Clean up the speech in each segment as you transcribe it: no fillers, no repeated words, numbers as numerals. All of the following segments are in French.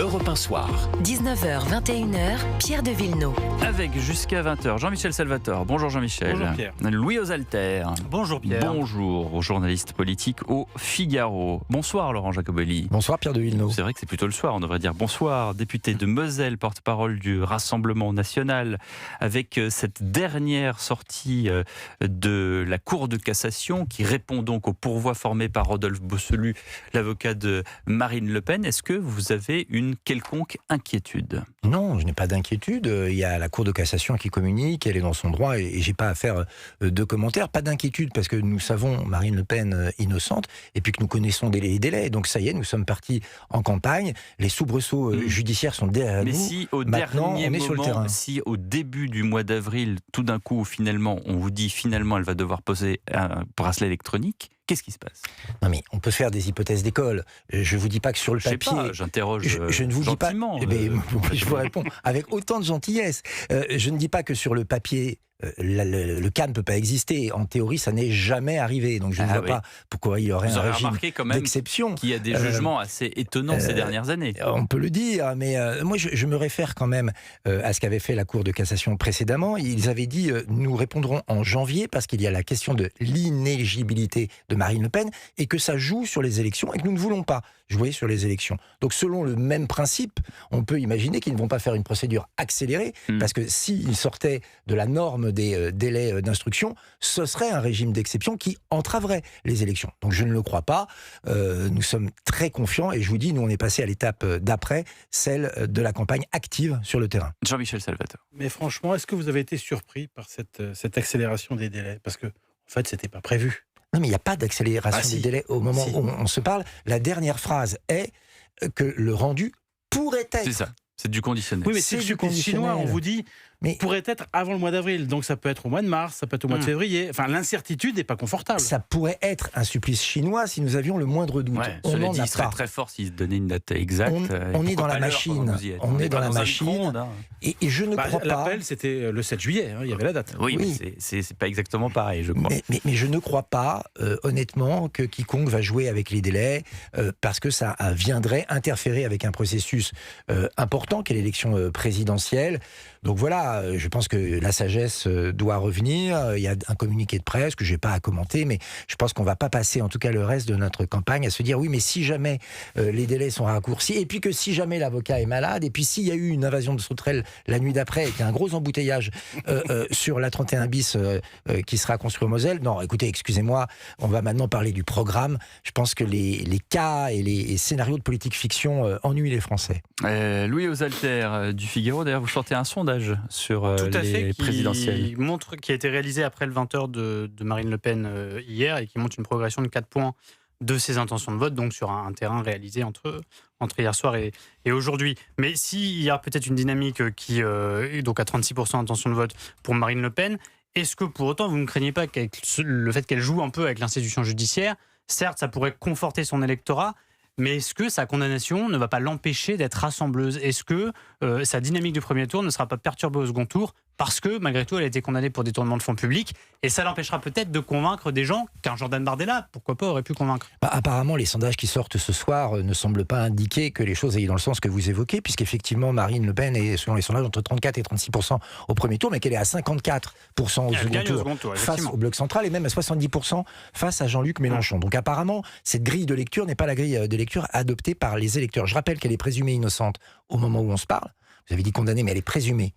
Europe 1 Soir. 19h, 21h, Pierre de Villeneuve. Avec jusqu'à 20h, Jean-Michel Salvatore. Bonjour Jean-Michel. Bonjour Pierre. Louis aux Alters. Bonjour Pierre. Bonjour aux journalistes politiques au Figaro. Bonsoir Laurent Jacobelli. Bonsoir Pierre de Villeneuve. C'est vrai que c'est plutôt le soir, on devrait dire bonsoir. Député de Moselle, porte-parole du Rassemblement National, avec cette dernière sortie de la Cour de cassation qui répond donc au pourvoi formé par Rodolphe Bosselu, l'avocat de Marine Le Pen. Est-ce que vous avez une quelconque inquiétude ? Non, je n'ai pas d'inquiétude. Il y a la Cour de cassation qui communique, elle est dans son droit et j'ai pas à faire de commentaires. Pas d'inquiétude parce que nous savons Marine Le Pen innocente et puis que nous connaissons les délais. Donc ça y est, nous sommes partis en campagne. Les soubresauts judiciaires sont derrière nous. Mais si au Maintenant, dernier on est sur le moment, terrain. si au début du mois d'avril, tout d'un coup, finalement, on vous dit finalement elle va devoir poser un bracelet électronique, qu'est-ce qui se passe ? Non mais on peut faire des hypothèses d'école. Je vous dis pas que sur le Je sais papier. pas, j'interroge Je ne vous dis pas. gentiment. Je vous réponds avec autant de gentillesse. Je ne dis pas que sur le papier. Le cas ne peut pas exister. En théorie, ça n'est jamais arrivé. Donc je ne vois pas pourquoi il y aurait Vous un aurez régime remarqué quand même d'exception. qu'il y a des jugements assez étonnants ces dernières années. On peut le dire, mais moi je me réfère quand même à ce qu'avait fait la Cour de cassation précédemment. Ils avaient dit nous répondrons en janvier parce qu'il y a la question de l'inéligibilité de Marine Le Pen et que ça joue sur les élections et que nous ne voulons pas jouer sur les élections. Donc selon le même principe, on peut imaginer qu'ils ne vont pas faire une procédure accélérée parce que s'ils sortaient de la norme des délais d'instruction, ce serait un régime d'exception qui entraverait les élections. Donc je ne le crois pas. Nous sommes très confiants et je vous dis, nous on est passé à l'étape d'après, celle de la campagne active sur le terrain. Jean-Michel Salvatore. Mais franchement, est-ce que vous avez été surpris par cette accélération des délais ? Parce que, en fait, c'était pas prévu. Non, mais il n'y a pas d'accélération des délais au moment où on se parle. La dernière phrase est que le rendu pourrait être. C'est ça, c'est du conditionnel. Oui, mais c'est du chinois, on vous dit, mais pourrait être avant le mois d'avril. Donc ça peut être au mois de mars, ça peut être au mois de février. Enfin, l'incertitude n'est pas confortable. Ça pourrait être un supplice chinois si nous avions le moindre doute. Ouais, on cela n'en dit, a il serait pas. très fort s'il se donnait une date exacte. On est dans la machine. On est dans la machine. Et je ne crois pas. L'appel, c'était le 7 juillet, il y avait la date. Oui, mais c'est pas exactement pareil, je crois. Mais je ne crois pas, honnêtement, que quiconque va jouer avec les délais, parce que ça viendrait interférer avec un processus important qu'est l'élection présidentielle. Donc voilà, je pense que la sagesse doit revenir. Il y a un communiqué de presse que je n'ai pas à commenter, mais je pense qu'on ne va pas passer, en tout cas le reste de notre campagne, à se dire oui, mais si jamais les délais sont raccourcis, et puis que si jamais l'avocat est malade, et puis s'il y a eu une invasion de sauterelles la nuit d'après, et qu'il y a un gros embouteillage sur la 31 bis qui sera construit au Moselle, non, écoutez, excusez-moi, on va maintenant parler du programme. Je pense que les cas et les scénarios de politique fiction ennuient les Français. Louis aux Alters du Figaro, d'ailleurs, vous sortez un sondage sur Tout à les fait, présidentielles. qui a été réalisé après le 20h de Marine Le Pen hier et qui montre une progression de 4 points de ses intentions de vote, donc sur un terrain réalisé entre hier soir et aujourd'hui. Mais s'il y a peut-être une dynamique qui est donc à 36% d'intention de vote pour Marine Le Pen, est-ce que pour autant vous ne craignez pas qu'avec le fait qu'elle joue un peu avec l'institution judiciaire, certes ça pourrait conforter son électorat, mais est-ce que sa condamnation ne va pas l'empêcher d'être rassembleuse ? Est-ce que sa dynamique du premier tour ne sera pas perturbée au second tour parce que, malgré tout, elle a été condamnée pour détournement de fonds publics et ça l'empêchera peut-être de convaincre des gens qu'un Jordan Bardella, pourquoi pas, aurait pu convaincre ? Apparemment, les sondages qui sortent ce soir ne semblent pas indiquer que les choses aillent dans le sens que vous évoquez, puisqu'effectivement, Marine Le Pen est, selon les sondages, entre 34 et 36% au premier tour, mais qu'elle est à 54% au second tour face au Bloc central et même à 70% face à Jean-Luc Mélenchon. Donc apparemment, cette grille de lecture n'est pas la grille de lecture adoptée par les électeurs. Je rappelle qu'elle est présumée innocente au moment où on se parle. Vous avez dit condamnée, mais elle est présumée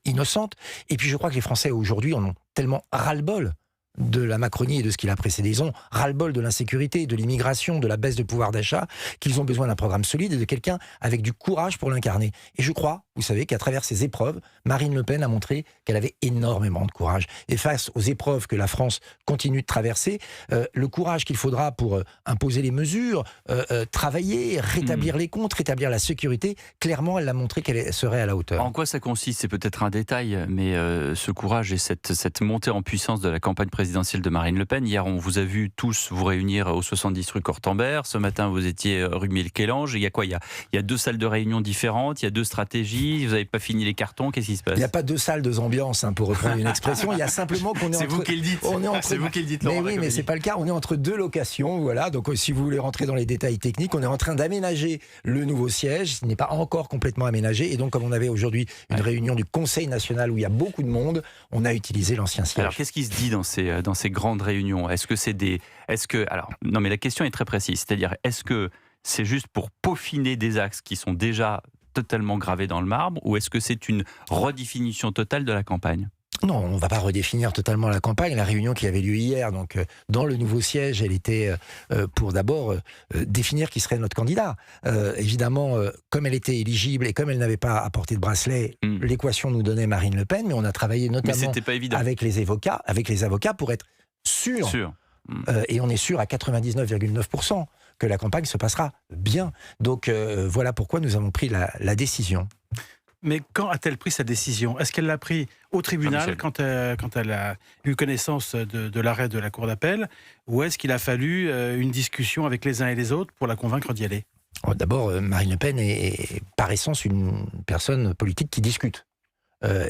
innocente. Et puis je crois que les Français aujourd'hui en ont tellement ras-le-bol de la Macronie et de ce qui l'a précédé. Ils ont ras-le-bol de l'insécurité, de l'immigration, de la baisse de pouvoir d'achat, qu'ils ont besoin d'un programme solide et de quelqu'un avec du courage pour l'incarner. Et je crois, vous savez, qu'à travers ces épreuves, Marine Le Pen a montré qu'elle avait énormément de courage. Et face aux épreuves que la France continue de traverser, le courage qu'il faudra pour imposer les mesures, travailler, rétablir les comptes, rétablir la sécurité, clairement, elle a montré qu'elle serait à la hauteur. En quoi ça consiste ? C'est peut-être un détail, mais ce courage et cette montée en puissance de la campagne présidentielle présidentielle de Marine Le Pen. Hier, on vous a vu tous vous réunir au 70 rue Cortambert. Ce matin, vous étiez rue Miel-Kélange. Il y a quoi ? Il y a 2 salles de réunion différentes, il y a 2 stratégies. Vous n'avez pas fini les cartons. Qu'est-ce qui se passe ? Il n'y a pas 2 salles, 2 ambiances, pour reprendre une expression. Il y a simplement qu'on est C'est entre... vous qui le dites. C'est vous qui le dites, Laurent Mais oui, mais Jacobelli. c'est pas le cas. On est entre 2 locations, voilà. Donc, si vous voulez rentrer dans les détails techniques, on est en train d'aménager le nouveau siège. Il n'est pas encore complètement aménagé. Et donc, comme on avait aujourd'hui une réunion du Conseil national où il y a beaucoup de monde, on a utilisé l'ancien siège. Alors, qu'est-ce qui se dit dans ces grandes réunions ? Non, mais la question est très précise. C'est-à-dire, est-ce que c'est juste pour peaufiner des axes qui sont déjà totalement gravés dans le marbre, ou est-ce que c'est une redéfinition totale de la campagne ? Non, on ne va pas redéfinir totalement la campagne. La réunion qui avait lieu hier, donc dans le nouveau siège, elle était pour d'abord définir qui serait notre candidat. Évidemment, comme elle était éligible et comme elle n'avait pas apporté de bracelet, l'équation nous donnait Marine Le Pen, mais on a travaillé notamment avec les avocats pour être sûr. Et on est sûr à 99,9% que la campagne se passera bien. Donc voilà pourquoi nous avons pris la décision. Mais quand a-t-elle pris sa décision ? Est-ce qu'elle l'a pris au tribunal quand elle a eu connaissance de l'arrêt de la Cour d'appel ? Ou est-ce qu'il a fallu une discussion avec les uns et les autres pour la convaincre d'y aller ? D'abord, Marine Le Pen est par essence une personne politique qui discute.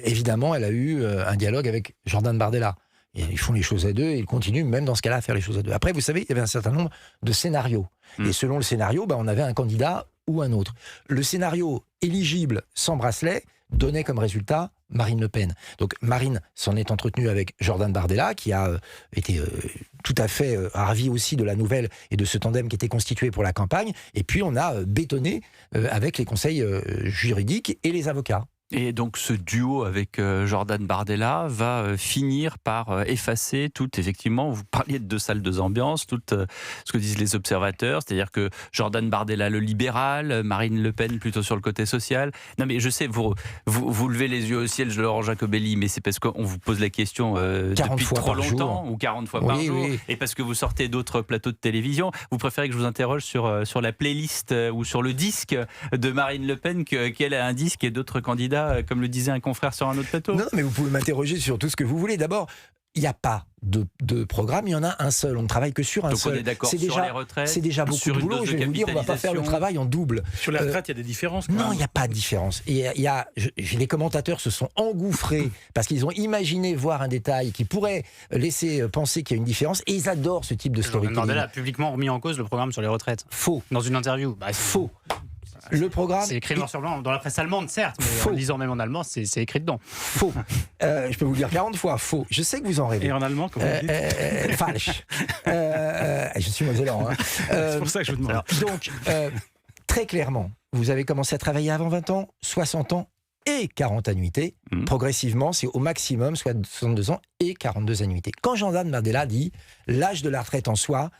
Évidemment, elle a eu un dialogue avec Jordan Bardella. Et ils font les choses à 2 et ils continuent même dans ce cas-là à faire les choses à 2. Après, vous savez, il y avait un certain nombre de scénarios. Et selon le scénario, on avait un candidat ou un autre. Le scénario éligible sans bracelet donnait comme résultat Marine Le Pen. Donc Marine s'en est entretenue avec Jordan Bardella, qui a été tout à fait ravi aussi de la nouvelle et de ce tandem qui était constitué pour la campagne. Et puis on a bétonné avec les conseils juridiques et les avocats. Et donc ce duo avec Jordan Bardella va finir par effacer effectivement, vous parliez de 2 salles, 2 ambiances, tout ce que disent les observateurs, c'est-à-dire que Jordan Bardella le libéral, Marine Le Pen plutôt sur le côté social. Non mais je sais, vous levez les yeux au ciel, Laurent Jacobelli, mais c'est parce qu'on vous pose la question depuis trop longtemps, ou 40 fois par jour, et parce que vous sortez d'autres plateaux de télévision. Vous préférez que je vous interroge sur la playlist ou sur le disque de Marine Le Pen, qu'elle a un disque et d'autres candidats, comme le disait un confrère sur un autre plateau. Non, mais vous pouvez m'interroger sur tout ce que vous voulez. D'abord, il n'y a pas de programme, il y en a un seul. On ne travaille que sur un seul. Donc on est d'accord sur les retraites. C'est déjà beaucoup de boulot. Je vais vous dire, on ne va pas faire le travail en double. Sur les retraites, il y a des différences. Non, il n'y a pas de différence. Les commentateurs se sont engouffrés parce qu'ils ont imaginé voir un détail qui pourrait laisser penser qu'il y a une différence, et ils adorent ce type de storytelling. Bardella a publiquement remis en cause le programme sur les retraites. Faux. Dans une interview. Faux. Le programme. C'est écrit noir sur blanc dans la presse allemande, certes, mais en lisant même en allemand, c'est écrit dedans. Faux. Je peux vous le dire 40 fois. Faux. Je sais que vous en rêvez. Et en allemand, comment vous dites Falsch. Je suis mosellan. C'est pour ça que je vous demande. Donc, très clairement, vous avez commencé à travailler avant 20 ans, 60 ans et 40 annuités. Progressivement, c'est au maximum, soit 62 ans et 42 annuités. Quand Jordan Bardella dit l'âge de la retraite en soi,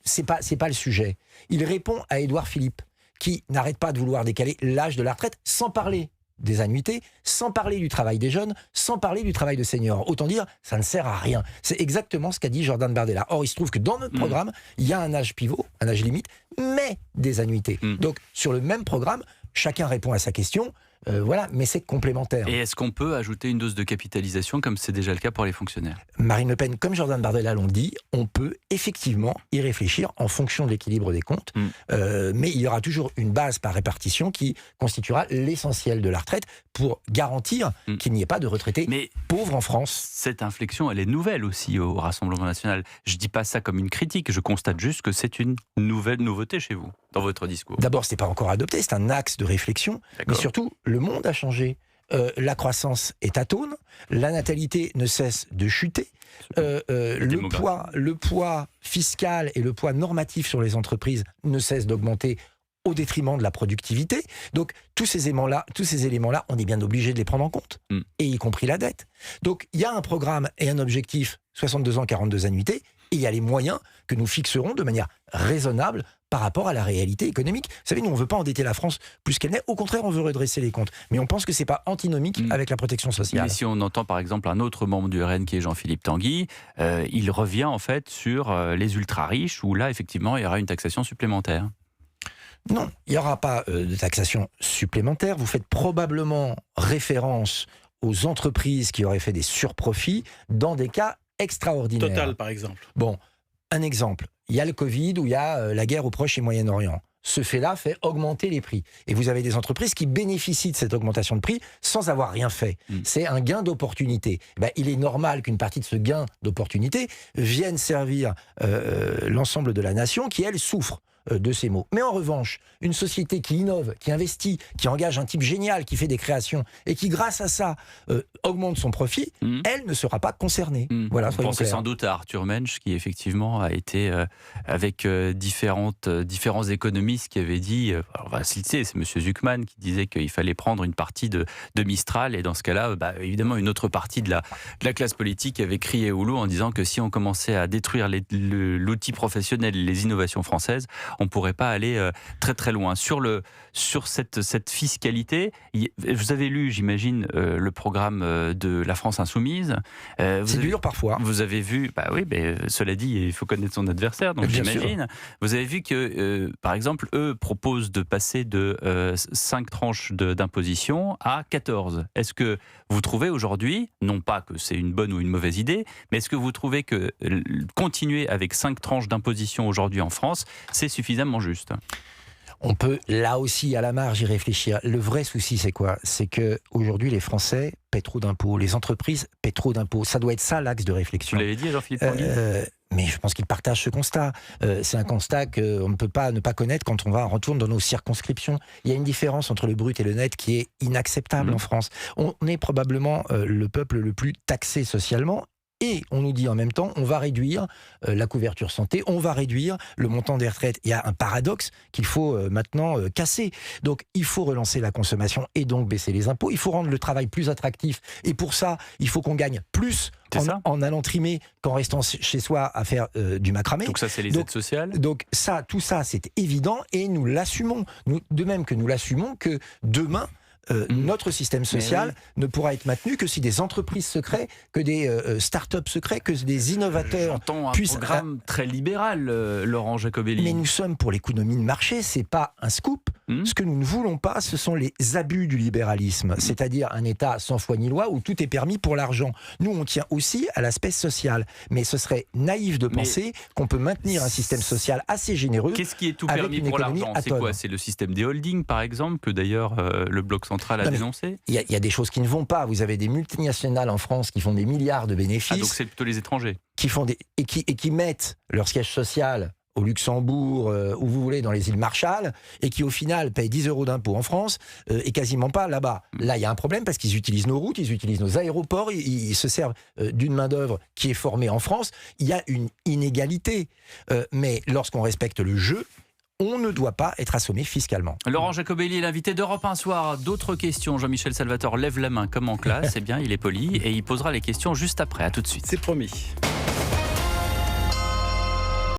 c'est pas le sujet. Il répond à Édouard Philippe, qui n'arrête pas de vouloir décaler l'âge de la retraite, sans parler des annuités, sans parler du travail des jeunes, sans parler du travail de seniors. Autant dire, ça ne sert à rien. C'est exactement ce qu'a dit Jordan Bardella. Or, il se trouve que dans notre programme, il y a un âge pivot, un âge limite, mais des annuités. Donc, sur le même programme, chacun répond à sa question. Voilà, mais c'est complémentaire. Et est-ce qu'on peut ajouter une dose de capitalisation comme c'est déjà le cas pour les fonctionnaires ? Marine Le Pen, comme Jordan Bardella l'ont dit, on peut effectivement y réfléchir en fonction de l'équilibre des comptes, mais il y aura toujours une base par répartition qui constituera l'essentiel de la retraite pour garantir qu'il n'y ait pas de retraités pauvres en France. Cette inflexion, elle est nouvelle aussi au Rassemblement national. Je ne dis pas ça comme une critique, je constate juste que c'est une nouveauté chez vous, dans votre discours. D'abord, ce n'est pas encore adopté, c'est un axe de réflexion, mais surtout, le monde a changé. La croissance est atone, la natalité ne cesse de chuter, le poids fiscal et le poids normatif sur les entreprises ne cessent d'augmenter au détriment de la productivité. Donc tous ces éléments-là, on est bien obligé de les prendre en compte, et y compris la dette. Donc il y a un programme et un objectif, 62 ans, 42 annuités, et il y a les moyens que nous fixerons de manière raisonnable par rapport à la réalité économique. Vous savez, nous, on ne veut pas endetter la France plus qu'elle n'est. Au contraire, on veut redresser les comptes. Mais on pense que ce n'est pas antinomique avec la protection sociale. Mais si on entend par exemple un autre membre du RN qui est Jean-Philippe Tanguy, il revient en fait sur les ultra-riches, où là, effectivement, il y aura une taxation supplémentaire. Non, il n'y aura pas de taxation supplémentaire. Vous faites probablement référence aux entreprises qui auraient fait des surprofits dans des cas extraordinaire. Total, par exemple. Bon, un exemple. Il y a le Covid ou il y a la guerre au Proche et Moyen-Orient. Ce fait-là fait augmenter les prix. Et vous avez des entreprises qui bénéficient de cette augmentation de prix sans avoir rien fait. C'est un gain d'opportunité. Il est normal qu'une partie de ce gain d'opportunité vienne servir l'ensemble de la nation qui, elle, souffre de ces maux. Mais en revanche, une société qui innove, qui investit, qui engage un type génial, qui fait des créations et qui, grâce à ça, augmente son profit, elle ne sera pas concernée. Voilà, vous pensez sans doute à Arthur Mensch, qui effectivement a été avec différents économistes qui avaient dit, on va citer, c'est M. Zuckman qui disait qu'il fallait prendre une partie de Mistral, et dans ce cas-là, évidemment, une autre partie de la classe politique avait crié au loup en disant que si on commençait à détruire l'outil professionnel et les innovations françaises, on ne pourrait pas aller très très loin. Sur cette fiscalité, vous avez lu, j'imagine, le programme de la France Insoumise. C'est dur parfois. Vous avez vu, oui, mais cela dit, il faut connaître son adversaire, donc j'imagine. Vous avez vu que, par exemple, eux proposent de passer de 5 tranches d'imposition à 14. Est-ce que vous trouvez aujourd'hui, non pas que c'est une bonne ou une mauvaise idée, mais est-ce que vous trouvez que continuer avec 5 tranches d'imposition aujourd'hui en France, c'est suffisamment juste? On peut là aussi à la marge y réfléchir. Le vrai souci, c'est quoi? C'est que aujourd'hui les Français paient trop d'impôts, les entreprises paient trop d'impôts. Ça doit être ça l'axe de réflexion. Vous l'avez dit, Jean-Philippe Tanguy. Mais je pense qu'ils partagent ce constat. C'est un constat qu'on ne peut pas ne pas connaître quand on retourne dans nos circonscriptions. Il y a une différence entre le brut et le net qui est inacceptable en France. On est probablement le peuple le plus taxé socialement. Et on nous dit en même temps, on va réduire la couverture santé, on va réduire le montant des retraites. Il y a un paradoxe qu'il faut maintenant casser. Donc il faut relancer la consommation et donc baisser les impôts. Il faut rendre le travail plus attractif. Et pour ça, il faut qu'on gagne plus en allant trimer qu'en restant chez soi à faire du macramé. Donc ça, c'est les aides sociales. Donc tout ça, c'est évident et nous l'assumons. De même que nous l'assumons que demain, notre système social ne pourra être maintenu que si des entreprises se créent, que des start-up se créent, que des innovateurs J'entends un puissent... programme très libéral, Laurent Jacobelli. Mais nous sommes pour l'économie de marché, c'est pas un scoop. Ce que nous ne voulons pas, ce sont les abus du libéralisme, c'est-à-dire un État sans foi ni loi où tout est permis pour l'argent. Nous, on tient aussi à l'aspect social, mais ce serait naïf de penser qu'on peut maintenir un système social assez généreux. Qu'est-ce qui est tout permis pour l'argent? C'est quoi? C'est le système des holdings, par exemple, que d'ailleurs le bloc central a dénoncé? Il y a des choses qui ne vont pas. Vous avez des multinationales en France qui font des milliards de bénéfices. Ah, donc c'est plutôt les étrangers qui font qui mettent leur siège social au Luxembourg, où vous voulez, dans les îles Marshall, et qui au final payent 10 € d'impôts en France, et quasiment pas là-bas. Là, il y a un problème parce qu'ils utilisent nos routes, ils utilisent nos aéroports, ils se servent d'une main-d'œuvre qui est formée en France. Il y a une inégalité. Mais lorsqu'on respecte le jeu, on ne doit pas être assommé fiscalement. Laurent Jacobelli est l'invité d'Europe 1 Soir. D'autres questions? Jean-Michel Salvatore lève la main comme en classe. Eh bien, il est poli et il posera les questions juste après. À tout de suite. C'est promis.